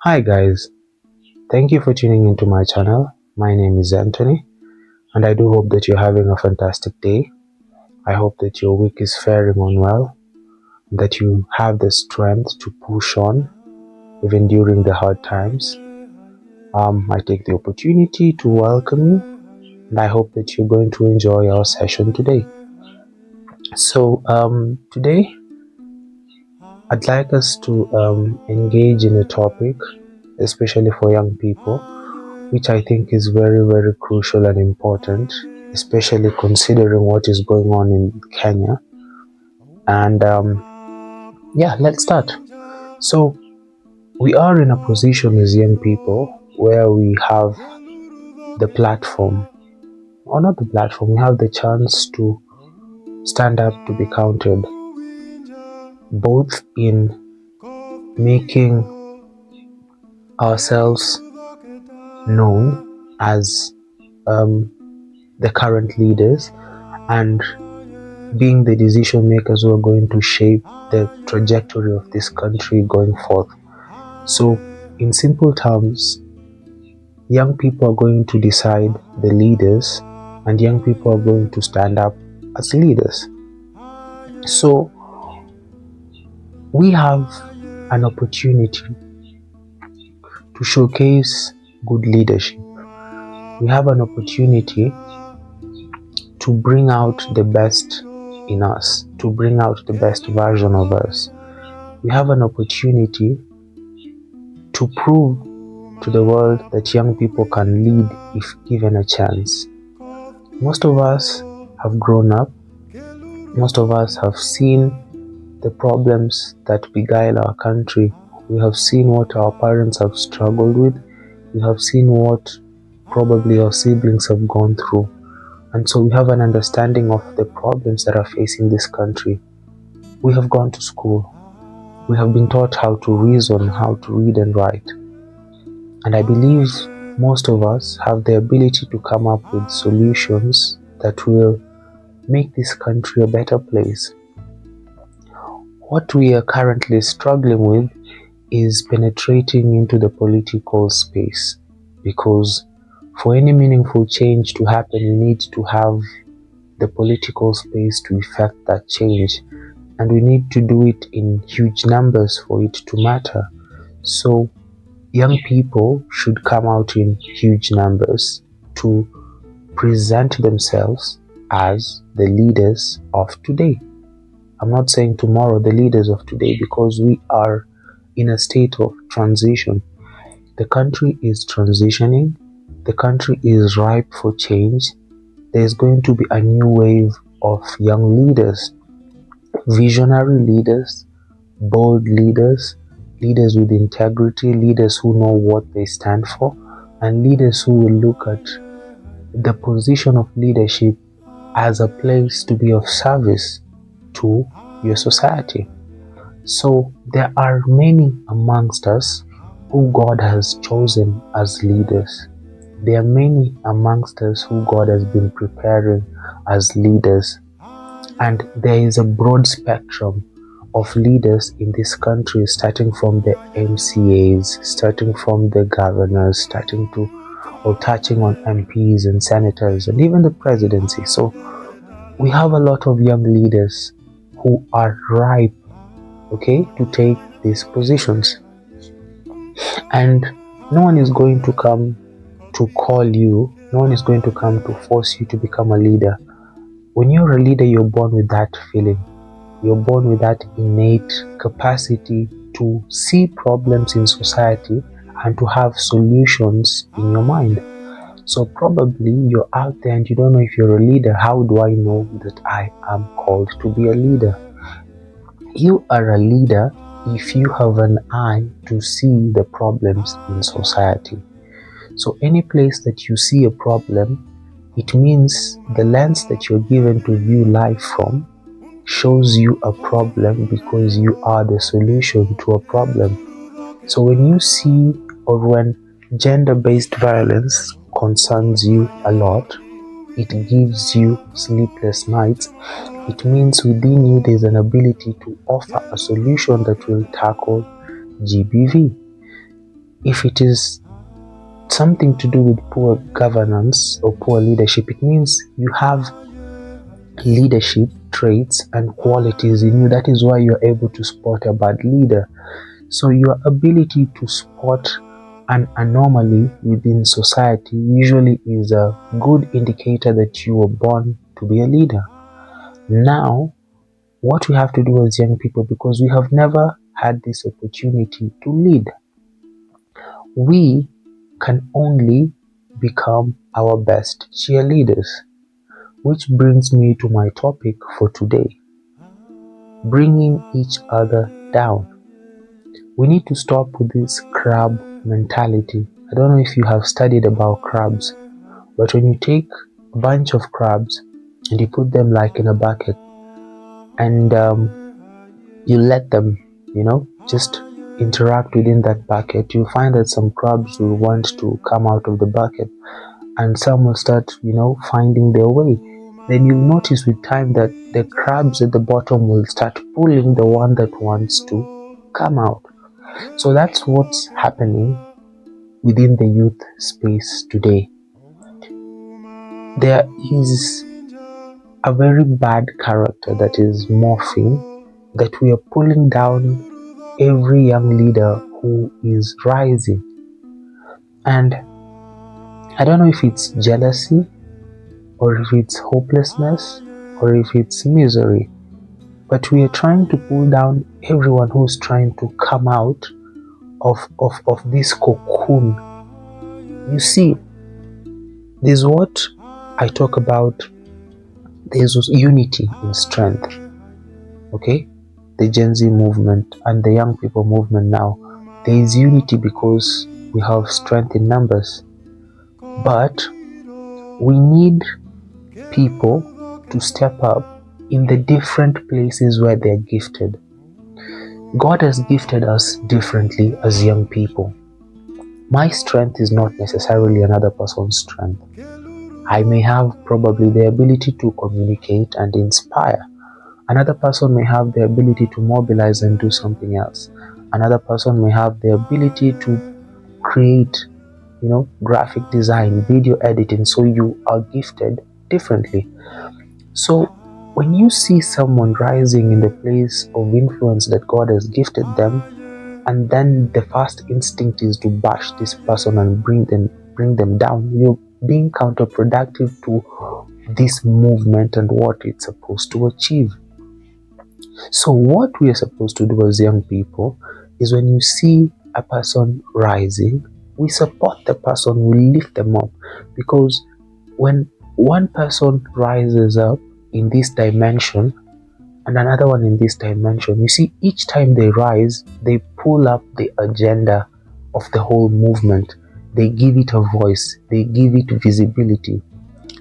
Hi guys, thank you for tuning into my channel. My name is Anthony and I do hope that you're having a fantastic day. I hope that your week is faring on well, that you have the strength to push on even during the hard times. I take the opportunity to welcome you and I hope that you're going to enjoy our session today. Today I'd like us to engage in a topic, especially for young people, which I think is very, very crucial and important, especially considering what is going on in Kenya. And let's start. So, we are in a position as young people where we have the platform, or not the platform, we have the chance to stand up to be counted, both in making ourselves known as the current leaders and being the decision makers who are going to shape the trajectory of this country going forth. So, in simple terms, young people are going to decide the leaders, and young people are going to stand up as leaders. So, we have an opportunity to showcase good leadership. We have an opportunity to bring out the best in us, to bring out the best version of us. We have an opportunity to prove to the world that young people can lead if given a chance. Most of us have grown up, most of us have seen the problems that beguile our country. We have seen what our parents have struggled with, we have seen what probably our siblings have gone through, and so we have an understanding of the problems that are facing this country. We have gone to school, we have been taught how to reason, how to read and write. And I believe most of us have the ability to come up with solutions that will make this country a better place. What we are currently struggling with is penetrating into the political space, because for any meaningful change to happen, you need to have the political space to effect that change, and we need to do it in huge numbers for it to matter. So young people should come out in huge numbers to present themselves as the leaders of today. I'm not saying tomorrow, the leaders of today, because we are in a state of transition. The country is transitioning, the country is ripe for change. There's going to be a new wave of young leaders, visionary leaders, bold leaders, leaders with integrity, leaders who know what they stand for, and leaders who will look at the position of leadership as a place to be of service to your society. So there are many amongst us who God has chosen as leaders. There are many amongst us who God has been preparing as leaders. And there is a broad spectrum of leaders in this country, starting from the MCAs, starting from the governors, touching on MPs and senators and even the presidency. So we have a lot of young leaders who are ripe, to take these positions. And no one is going to come to call you, no one is going to come to force you to become a leader. When you're a leader, you're born with that feeling. You're born with that innate capacity to see problems in society and to have solutions in your mind. So probably you're out there and you don't know if you're a leader. How do I know that I am called to be a leader? You are a leader if you have an eye to see the problems in society. So any place that you see a problem, it means the lens that you're given to view life from shows you a problem because you are the solution to a problem. So when you see, or when gender-based violence concerns you a lot, it gives you sleepless nights, it means within you there's an ability to offer a solution that will tackle GBV. If it is something to do with poor governance or poor leadership, it means you have leadership traits and qualities in you. That is why you're able to spot a bad leader. So your ability to spot an anomaly within society usually is a good indicator that you were born to be a leader. Now, what we have to do as young people, because we have never had this opportunity to lead, we can only become our best cheerleaders. Which brings me to my topic for today: bringing each other down. We need to stop with this crab mentality. I don't know if you have studied about crabs, but when you take a bunch of crabs and you put them like in a bucket and you let them, just interact within that bucket, you find that some crabs will want to come out of the bucket and some will start, finding their way. Then you'll notice with time that the crabs at the bottom will start pulling the one that wants to come out. So that's what's happening within the youth space today. There is a very bad character that is morphing, that we are pulling down every young leader who is rising. And I don't know if it's jealousy, or if it's hopelessness, or if it's misery, but we are trying to pull down everyone who's trying to come out of this cocoon. You see, this is what I talk about. There's unity in strength. Okay? The Gen Z movement and the young people movement now, there is unity because we have strength in numbers. But we need people to step up in the different places where they're gifted. God has gifted us differently as young people. My strength is not necessarily another person's strength. I may have probably the ability to communicate and inspire. Another person may have the ability to mobilize and do something else. Another person may have the ability to create, graphic design, video editing. So you are gifted differently. So when you see someone rising in the place of influence that God has gifted them, and then the first instinct is to bash this person and bring them down, you're being counterproductive to this movement and what it's supposed to achieve. So what we are supposed to do as young people is, when you see a person rising, we support the person, we lift them up, because when one person rises up in this dimension and another one in this dimension, you see, each time they rise, they pull up the agenda of the whole movement. They give it a voice, they give it visibility.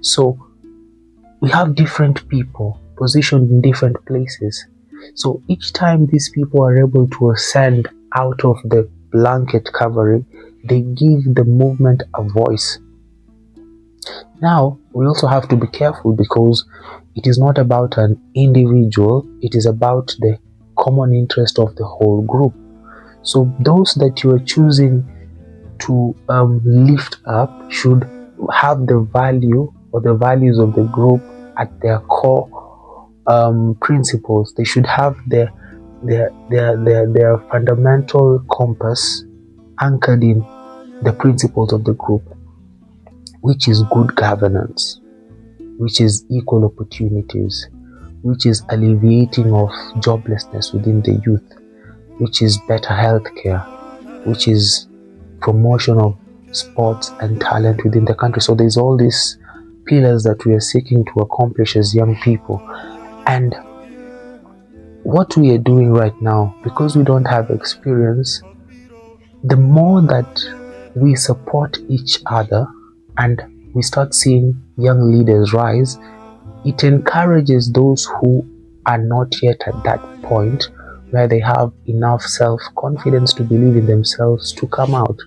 So we have different people positioned in different places. So each time these people are able to ascend out of the blanket covering, they give the movement a voice. Now, we also have to be careful, because it is not about an individual, it is about the common interest of the whole group. So those that you are choosing to lift up should have the value or the values of the group at their core principles. They should have their fundamental compass anchored in the principles of the group, which is good governance, which is equal opportunities, which is alleviating of joblessness within the youth, which is better healthcare, which is promotion of sports and talent within the country. So there's all these pillars that we are seeking to accomplish as young people. And what we are doing right now, because we don't have experience, the more that we support each other and we start seeing young leaders rise, it encourages those who are not yet at that point where they have enough self-confidence to believe in themselves to come out.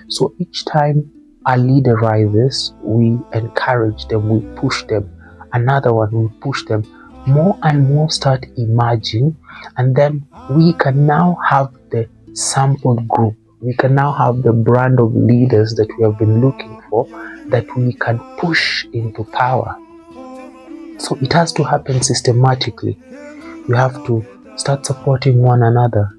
So each time a leader rises, we encourage them, we push them. Another one, we push them. More and more start emerging, and then we can now have the sample group we can now have the brand of leaders that we have been looking for, that we can push into power. So it has to happen systematically. You have to start supporting one another.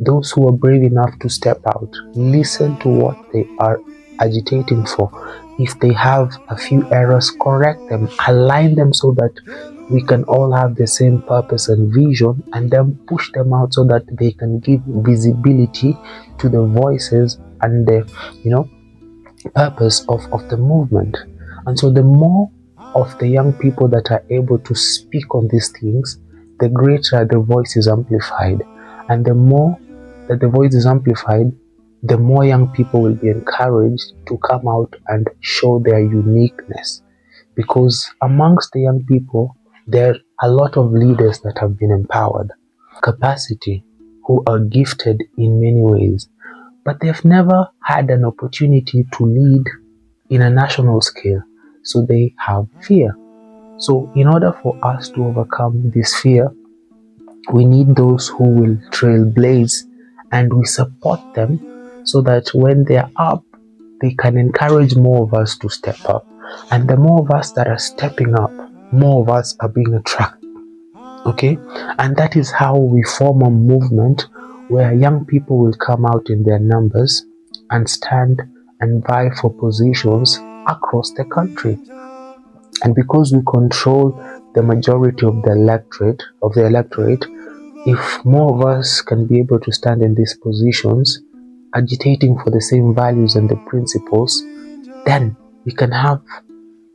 Those who are brave enough to step out, listen to what they are agitating for. If they have a few errors, correct them, align them so that we can all have the same purpose and vision, and then push them out so that they can give visibility to the voices and the purpose of the movement. And so the more of the young people that are able to speak on these things, the greater the voice is amplified. And the more that the voice is amplified, the more young people will be encouraged to come out and show their uniqueness. Because amongst the young people, there are a lot of leaders that have been empowered, capacity, who are gifted in many ways, but they've never had an opportunity to lead in a national scale. So they have fear. So in order for us to overcome this fear, we need those who will trailblaze, and we support them so that when they're up, they can encourage more of us to step up. And the more of us that are stepping up, more of us are being attracted. Okay? And that is how we form a movement where young people will come out in their numbers and stand and vie for positions across the country. And because we control the majority of the electorate, if more of us can be able to stand in these positions, agitating for the same values and the principles, then we can have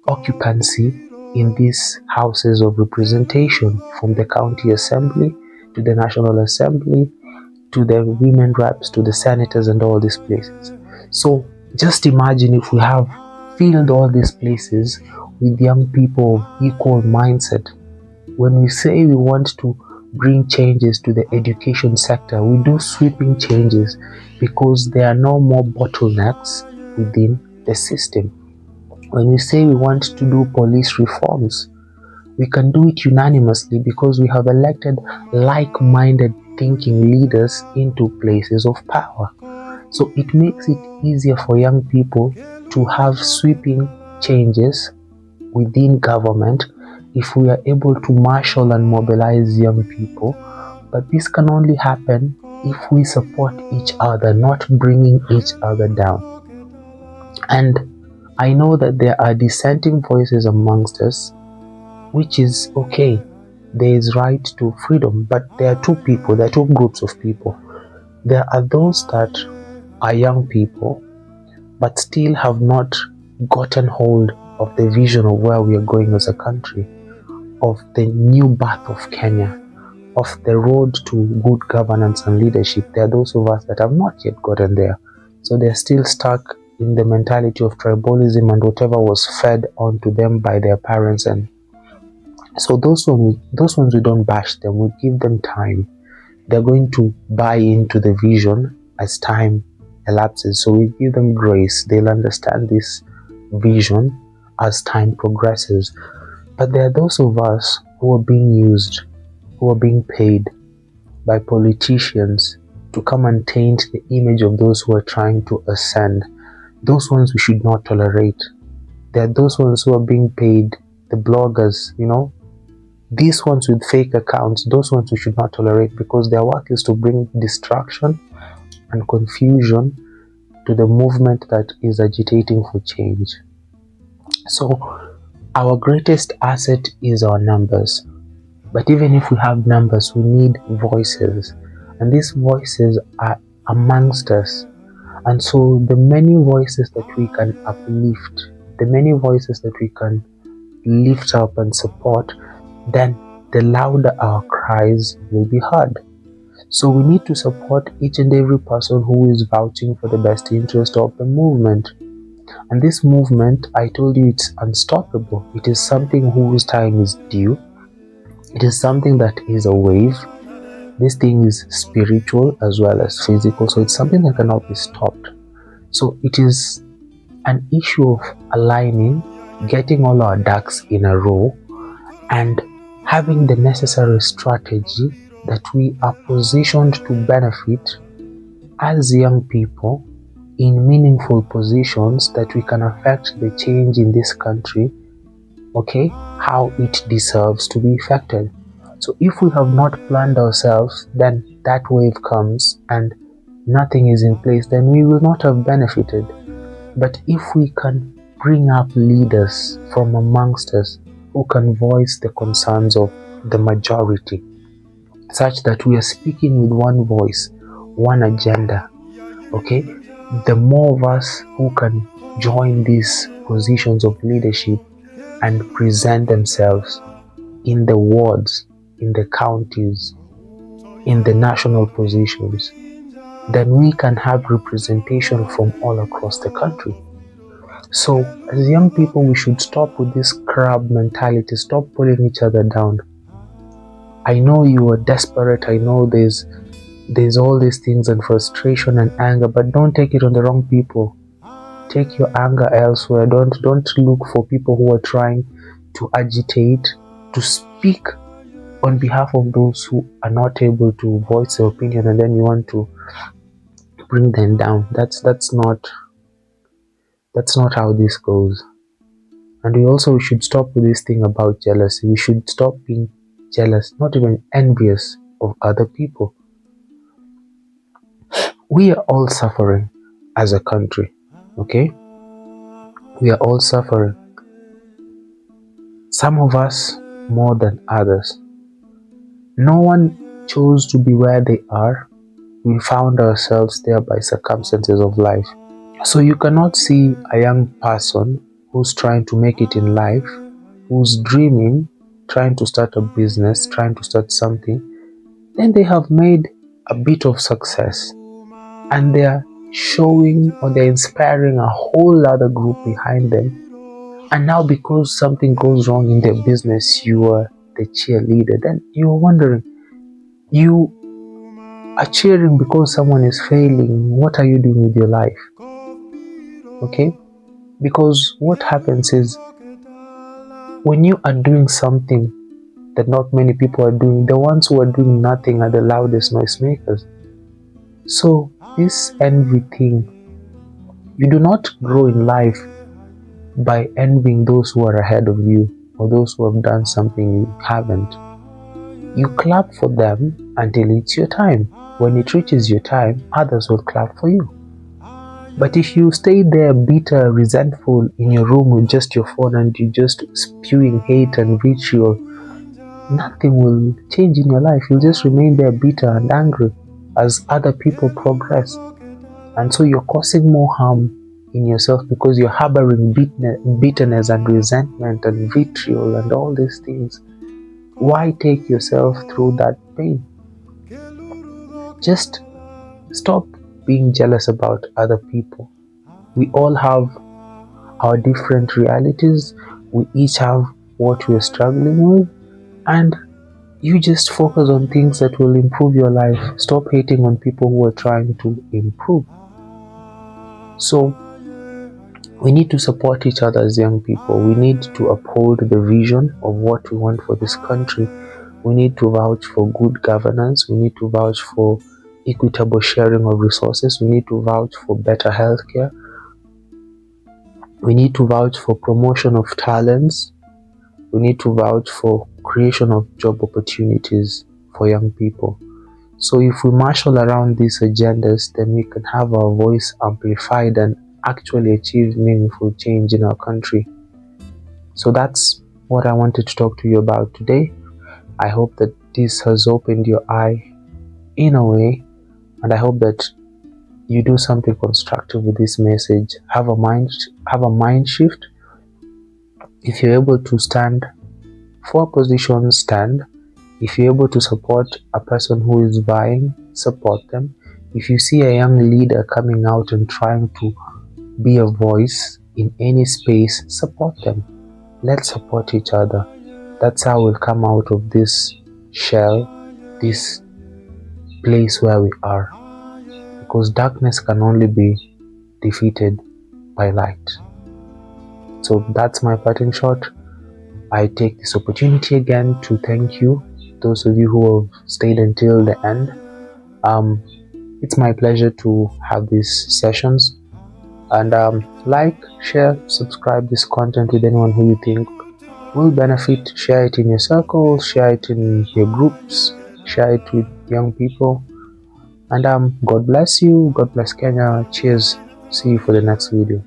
occupancy in these houses of representation, from the county assembly to the national assembly to the women reps to the senators and all these places. So just imagine if we have filled all these places with young people of equal mindset. When we say we want to bring changes to the education sector, we do sweeping changes because there are no more bottlenecks within the system. When we say we want to do police reforms, we can do it unanimously because we have elected like-minded thinking leaders into places of power. So it makes it easier for young people to have sweeping changes within government if we are able to marshal and mobilize young people. But this can only happen if we support each other, not bringing each other down. And I know that there are dissenting voices amongst us, which is okay. There is right to freedom, but there are two groups of people. There are those that are young people, but still have not gotten hold of the vision of where we are going as a country, of the new birth of Kenya, of the road to good governance and leadership. There are those of us that have not yet gotten there. So they're still stuck in the mentality of tribalism and whatever was fed onto them by their parents. And so those ones we don't bash them, we give them time. They're going to buy into the vision as time elapses. So we give them grace. They'll understand this vision as time progresses. But there are those of us who are being used, who are being paid by politicians to come and taint the image of those who are trying to ascend. Those ones we should not tolerate. There are those ones who are being paid, the bloggers, these ones with fake accounts, those ones we should not tolerate, because their work is to bring distraction and confusion to the movement that is agitating for change. So our greatest asset is our numbers. But even if we have numbers, we need voices. And these voices are amongst us. And so the many voices that we can uplift, the many voices that we can lift up and support, then the louder our cries will be heard. So we need to support each and every person who is vouching for the best interest of the movement. And this movement, I told you, it's unstoppable. It is something whose time is due. It is something that is a wave. This thing is spiritual as well as physical. So it's something that cannot be stopped. So it is an issue of aligning, getting all our ducks in a row, and having the necessary strategy that we are positioned to benefit as young people in meaningful positions that we can affect the change in this country, okay, how it deserves to be affected. So if we have not planned ourselves, then that wave comes and nothing is in place, then we will not have benefited. But if we can bring up leaders from amongst us who can voice the concerns of the majority, such that we are speaking with one voice, one agenda, okay, the more of us who can join these positions of leadership and present themselves in the wards, in the counties, in the national positions, then we can have representation from all across the country. So as young people, we should stop with this crab mentality, stop pulling each other down. I know you are desperate, I know there's all these things and frustration and anger, but don't take it on the wrong people. Take your anger elsewhere. Don't look for people who are trying to agitate, to speak on behalf of those who are not able to voice their opinion, and then you want to bring them down. That's not how this goes. And we should stop with this thing about jealousy. We should stop being jealous, not even envious of other people. We are all suffering as a country, okay? We are all suffering. Some of us more than others. No one chose to be where they are. We found ourselves there by circumstances of life. So you cannot see a young person who's trying to make it in life, who's dreaming, trying to start a business, trying to start something. Then they have made a bit of success and they're showing or they're inspiring a whole other group behind them. And now because something goes wrong in their business, you are the cheerleader. Then you are wondering, you are cheering because someone is failing. What are you doing with your life? Okay? Because what happens is, when you are doing something that not many people are doing, the ones who are doing nothing are the loudest noisemakers. So this envy thing, you do not grow in life by envying those who are ahead of you or those who have done something you haven't. You clap for them until it's your time. When it reaches your time, others will clap for you. But if you stay there bitter, resentful in your room with just your phone and you just spewing hate and vitriol, nothing will change in your life. You'll just remain there bitter and angry as other people progress. And so you're causing more harm in yourself because you're harboring bitterness and resentment and vitriol and all these things. Why take yourself through that pain? Just stop being jealous about other people. We all have our different realities. We each have what we're struggling with, and you just focus on things that will improve your life. Stop hating on people who are trying to improve. So we need to support each other as young people. We need to uphold the vision of what we want for this country. We need to vouch for good governance. We need to vouch for equitable sharing of resources. We need to vouch for better healthcare. We need to vouch for promotion of talents. We need to vouch for creation of job opportunities for young people. So if we marshal around these agendas, then we can have our voice amplified and actually achieve meaningful change in our country. So that's what I wanted to talk to you about today. I hope that this has opened your eye in a way, and I hope that you do something constructive with this message. Have a mind shift. If you're able to stand for a position, stand. If you're able to support a person who is vying, support them. If you see a young leader coming out and trying to be a voice in any space, support them. Let's support each other. That's how we'll come out of this shell, this place where we are. Because darkness can only be defeated by light. So that's my parting shot. I take this opportunity again to thank you, those of you who have stayed until the end. It's my pleasure to have these sessions. And like, share, subscribe this content with anyone who you think will benefit. Share it in your circles, share it in your groups, share it with young people. And God bless you. God bless Kenya. Cheers. See you for the next video.